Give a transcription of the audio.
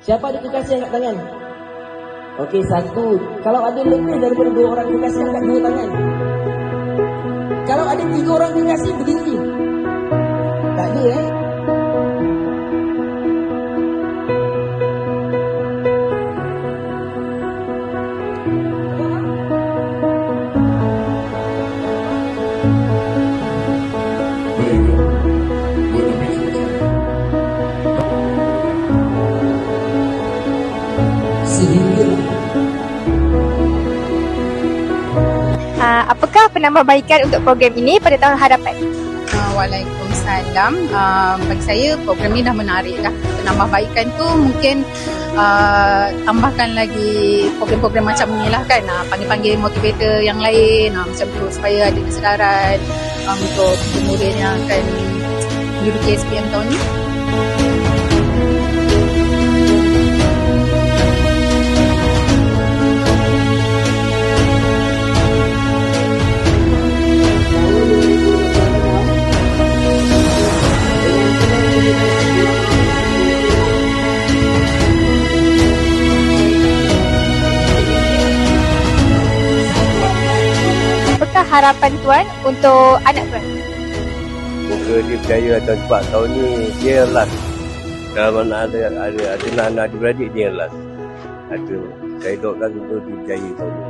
Siapa ada kekasih angkat tangan? Okey, satu. Kalau ada lebih daripada 2 orang kekasih, angkat 2 tangan. Kalau ada 3 orang kekasih, berdiri. Tak ada Apakah penambahbaikan untuk program ini pada tahun hadapan? Waalaikumsalam. Bagi saya program ni dah menarik dah. Penambahbaikan tu mungkin tambahkan lagi program-program macam ni lah kan. Panggil-panggil motivator yang lain macam tu supaya ada kesedaran untuk murid yang akan menduduki SPM tahun ni. Apakah harapan tuan untuk anak tuan? Moga dia berjaya tahun sebab tahun ni dia last. Kalau mana ada anak adik-beradik dia last. Saya doakan untuk dia berjaya tahun ni.